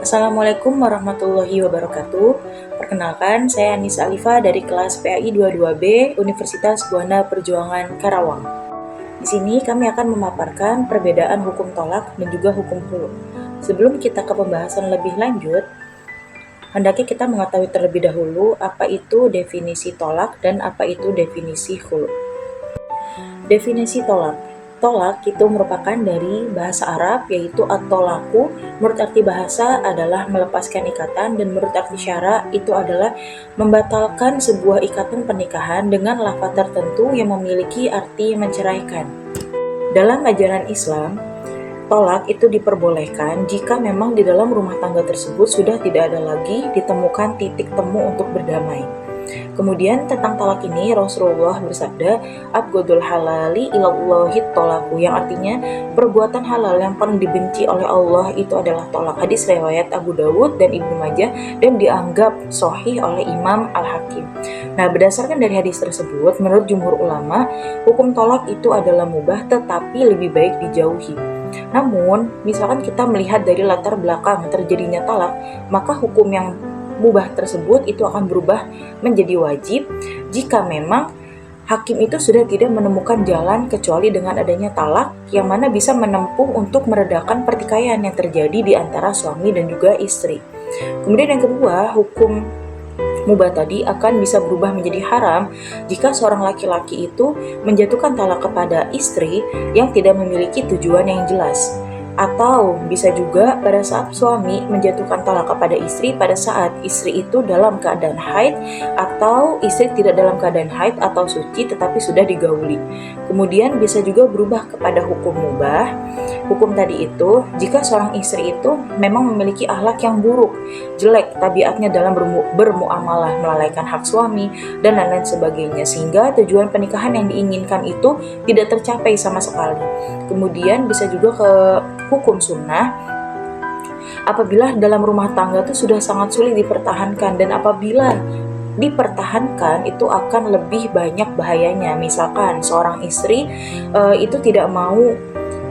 Assalamualaikum warahmatullahi wabarakatuh. Perkenalkan, saya Anissa Alifa dari kelas PAI 22B Universitas Buana Perjuangan Karawang. Di sini kami akan memaparkan perbedaan hukum tolak dan juga hukum khulu. Sebelum kita ke pembahasan lebih lanjut, hendaknya kita mengetahui terlebih dahulu apa itu definisi tolak dan apa itu definisi khulu. Definisi tolak. Tolak itu merupakan dari bahasa Arab yaitu at-tolaku. Menurut arti bahasa adalah melepaskan ikatan, dan menurut arti syara itu adalah membatalkan sebuah ikatan pernikahan dengan lafaz tertentu yang memiliki arti menceraikan. Dalam ajaran Islam, tolak itu diperbolehkan jika memang di dalam rumah tangga tersebut sudah tidak ada lagi ditemukan titik temu untuk berdamai. Kemudian tentang talak ini Rasulullah bersabda, "Abghadul halali ilallahi tolaku", yang artinya perbuatan halal yang paling dibenci oleh Allah itu adalah tolak. Hadis riwayat Abu Dawud dan Ibnu Majah dan dianggap sahih oleh Imam Al-Hakim. Nah, berdasarkan dari hadis tersebut, menurut jumhur ulama, hukum tolak itu adalah mubah tetapi lebih baik dijauhi. Namun, misalkan kita melihat dari latar belakang terjadinya talak, maka hukum yang mubah tersebut itu akan berubah menjadi wajib jika memang hakim itu sudah tidak menemukan jalan kecuali dengan adanya talak yang mana bisa menempuh untuk meredakan pertikaian yang terjadi di antara suami dan juga istri. Kemudian yang kedua, hukum mubah tadi akan bisa berubah menjadi haram jika seorang laki-laki itu menjatuhkan talak kepada istri yang tidak memiliki tujuan yang jelas. Atau bisa juga pada saat suami menjatuhkan talak kepada istri pada saat istri itu dalam keadaan haid, atau istri tidak dalam keadaan haid atau suci tetapi sudah digauli. Kemudian bisa juga berubah kepada hukum mubah. Hukum tadi itu jika seorang istri itu memang memiliki akhlak yang buruk, jelek tabiatnya dalam bermuamalah, melalaikan hak suami dan lain-lain sebagainya, sehingga tujuan pernikahan yang diinginkan itu tidak tercapai sama sekali. Kemudian bisa juga ke hukum sunnah, apabila dalam rumah tangga itu sudah sangat sulit dipertahankan, dan apabila dipertahankan itu akan lebih banyak bahayanya. Misalkan seorang istri itu tidak mau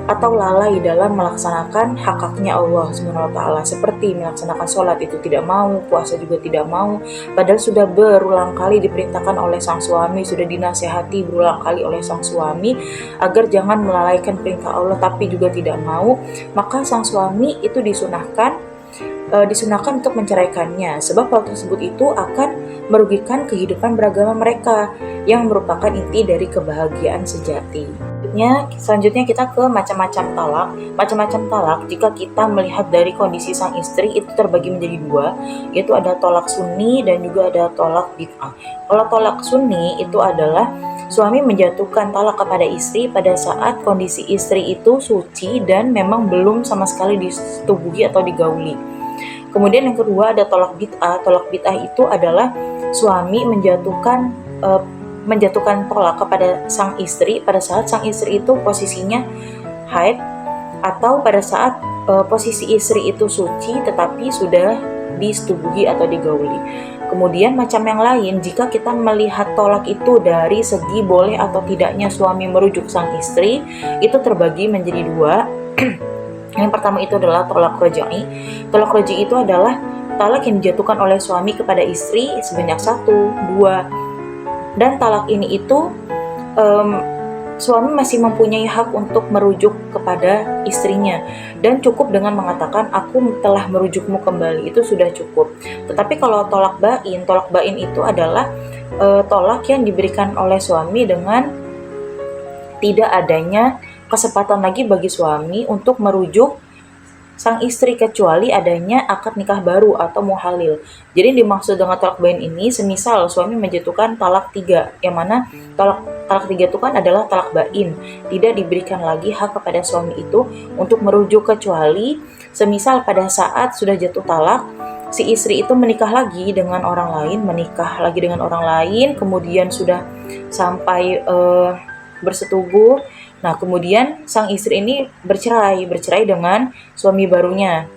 atau lalai dalam melaksanakan hak-haknya Allah SWT, seperti melaksanakan sholat itu tidak mau, puasa juga tidak mau, padahal sudah berulang kali diperintahkan oleh sang suami, sudah dinasihati berulang kali oleh sang suami agar jangan melalaikan perintah Allah, tapi juga tidak mau, maka sang suami itu disunahkan untuk menceraikannya, sebab hal tersebut itu akan merugikan kehidupan beragama mereka yang merupakan inti dari kebahagiaan sejati. Selanjutnya kita ke macam-macam talak. Macam-macam talak jika kita melihat dari kondisi sang istri itu terbagi menjadi dua, yaitu ada tolak sunni dan juga ada tolak bid'ah. Kalau tolak sunni itu adalah suami menjatuhkan talak kepada istri pada saat kondisi istri itu suci dan memang belum sama sekali disetubuhi atau digauli. Kemudian yang kedua ada tolak bid'ah. Tolak bid'ah itu adalah suami menjatuhkan tolak kepada sang istri pada saat sang istri itu posisinya haid, atau pada saat posisi istri itu suci tetapi sudah disetubuhi atau digauli. Kemudian macam yang lain, jika kita melihat tolak itu dari segi boleh atau tidaknya suami merujuk sang istri, itu terbagi menjadi dua. Yang pertama itu adalah tolak raj'i. Tolak raj'i itu adalah talak yang dijatuhkan oleh suami kepada istri sebanyak 1, 2, dan talak ini itu suami masih mempunyai hak untuk merujuk kepada istrinya, dan cukup dengan mengatakan aku telah merujukmu kembali, itu sudah cukup. Tetapi kalau tolak bain itu adalah tolak yang diberikan oleh suami dengan tidak adanya kesempatan lagi bagi suami untuk merujuk sang istri kecuali adanya akad nikah baru atau muhalil. Jadi dimaksud dengan talak bain ini, semisal suami menjatuhkan talak 3, yang mana talak 3 itu kan adalah talak bain, tidak diberikan lagi hak kepada suami itu untuk merujuk, kecuali semisal pada saat sudah jatuh talak, si istri itu menikah lagi dengan orang lain, kemudian sudah sampai bersetubuh. Nah, kemudian sang istri ini bercerai dengan suami barunya.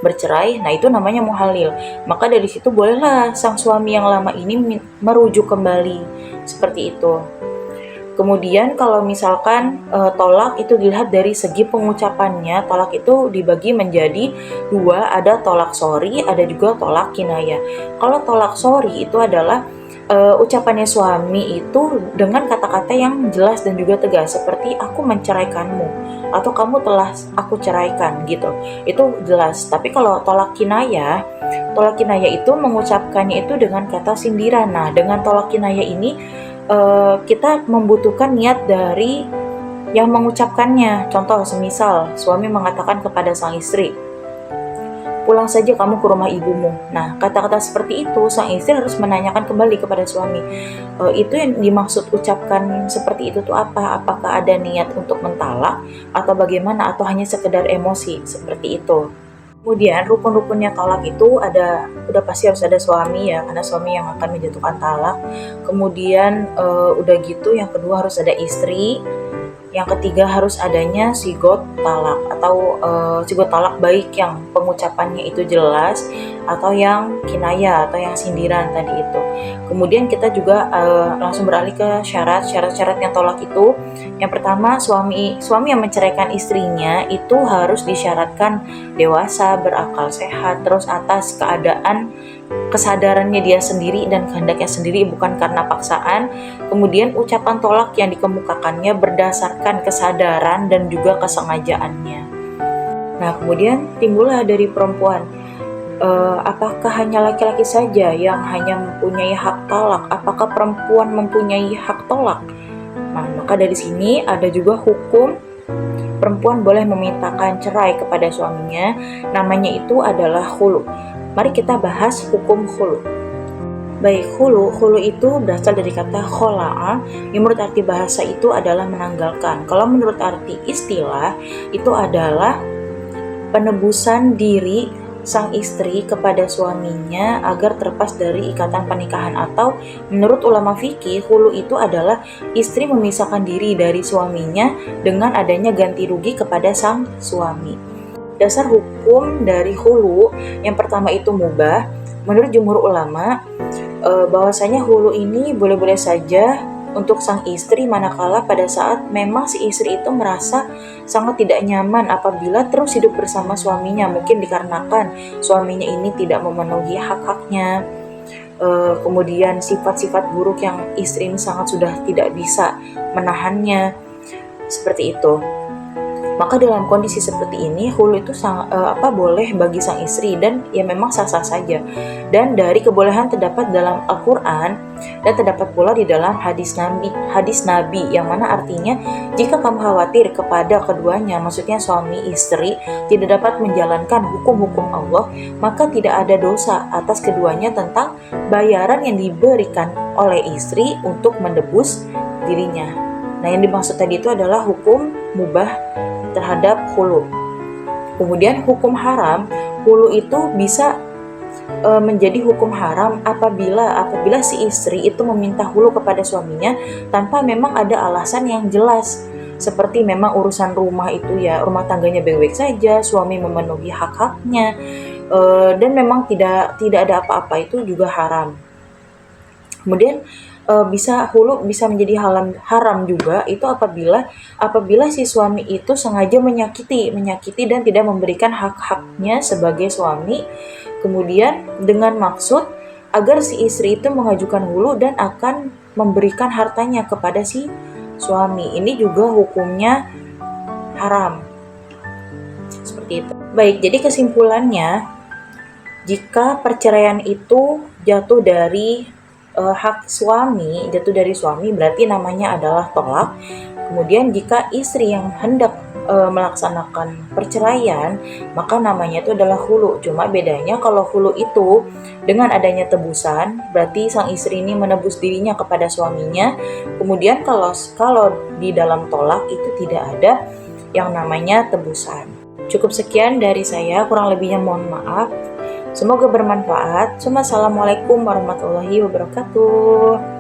Nah itu namanya muhalil. Maka dari situ bolehlah sang suami yang lama ini merujuk kembali, seperti itu. Kemudian kalau misalkan tolak itu dilihat dari segi pengucapannya, tolak itu dibagi menjadi dua, ada tolak sorry, ada juga tolak kinayah. Kalau tolak sorry itu adalah ucapannya suami itu dengan kata-kata yang jelas dan juga tegas, seperti aku menceraikanmu atau kamu telah aku ceraikan gitu. Itu jelas. Tapi kalau tolak kinayah itu mengucapkannya itu dengan kata sindiran. Nah, dengan tolak kinayah ini kita membutuhkan niat dari yang mengucapkannya. Contoh, semisal suami mengatakan kepada sang istri, pulang saja kamu ke rumah ibumu. Nah, kata-kata seperti itu sang istri harus menanyakan kembali kepada suami, itu yang dimaksud ucapkan seperti itu tuh apa? Apakah ada niat untuk mentalak atau bagaimana, atau hanya sekedar emosi seperti itu. Kemudian rukun-rukunnya talak itu udah pasti harus ada suami ya, karena suami yang akan menjatuhkan talak. Kemudian udah gitu yang kedua harus ada istri. Yang ketiga harus adanya sigot talak atau sigot talak, baik yang pengucapannya itu jelas atau yang kinaya atau yang sindiran tadi itu. Kemudian kita juga langsung beralih ke syarat-syaratnya tolak itu. Yang pertama, suami yang menceraikan istrinya itu harus disyaratkan dewasa, berakal sehat, terus atas kesadarannya dia sendiri dan kehendaknya sendiri, bukan karena paksaan. Kemudian ucapan tolak yang dikemukakannya berdasarkan kesadaran dan juga kesengajaannya. Nah, kemudian timbullah dari perempuan, apakah hanya laki-laki saja yang hanya mempunyai hak talak? Apakah perempuan mempunyai hak tolak? Nah, maka dari sini ada juga hukum perempuan boleh memintakan cerai kepada suaminya. Namanya itu adalah khulu. Mari kita bahas hukum khulu. Baik, khulu itu berasal dari kata khola'a, yang menurut arti bahasa itu adalah menanggalkan. Kalau menurut arti istilah, itu adalah penebusan diri sang istri kepada suaminya agar terlepas dari ikatan pernikahan, atau menurut ulama fikih, khulu itu adalah istri memisahkan diri dari suaminya dengan adanya ganti rugi kepada sang suami. Dasar hukum dari khulu yang pertama itu mubah. Menurut jumhur ulama, bahwasanya hulu ini boleh-boleh saja untuk sang istri manakala pada saat memang si istri itu merasa sangat tidak nyaman apabila terus hidup bersama suaminya, mungkin dikarenakan suaminya ini tidak memenuhi hak-haknya, kemudian sifat-sifat buruk yang istri ini sangat sudah tidak bisa menahannya, seperti itu. Maka dalam kondisi seperti ini, hulu itu boleh bagi sang istri, dan ya memang sah-sah saja. Dan dari kebolehan terdapat dalam Al-Quran dan terdapat pula di dalam hadis Nabi, yang mana artinya jika kamu khawatir kepada keduanya, maksudnya suami istri, tidak dapat menjalankan hukum-hukum Allah, maka tidak ada dosa atas keduanya tentang bayaran yang diberikan oleh istri untuk menebus dirinya. Nah, yang dimaksud tadi itu adalah hukum mubah terhadap hulu. Kemudian hukum haram, hulu itu bisa menjadi hukum haram apabila si istri itu meminta hulu kepada suaminya tanpa memang ada alasan yang jelas, seperti memang urusan rumah itu ya, rumah tangganya baik-baik saja, suami memenuhi hak-haknya, dan memang tidak ada apa-apa, itu juga haram. Kemudian hulu bisa menjadi haram juga itu apabila si suami itu sengaja menyakiti dan tidak memberikan hak-haknya sebagai suami, kemudian dengan maksud agar si istri itu mengajukan hulu dan akan memberikan hartanya kepada si suami. Ini juga hukumnya haram. Seperti itu. Baik, jadi kesimpulannya, jika perceraian itu jatuh dari suami berarti namanya adalah tolak. Kemudian jika istri yang hendak melaksanakan perceraian, maka namanya itu adalah hulu. Cuma bedanya kalau hulu itu dengan adanya tebusan, berarti sang istri ini menebus dirinya kepada suaminya. Kemudian kalau di dalam tolak itu tidak ada yang namanya tebusan. Cukup sekian dari saya, kurang lebihnya mohon maaf. Semoga bermanfaat. Assalamualaikum warahmatullahi wabarakatuh.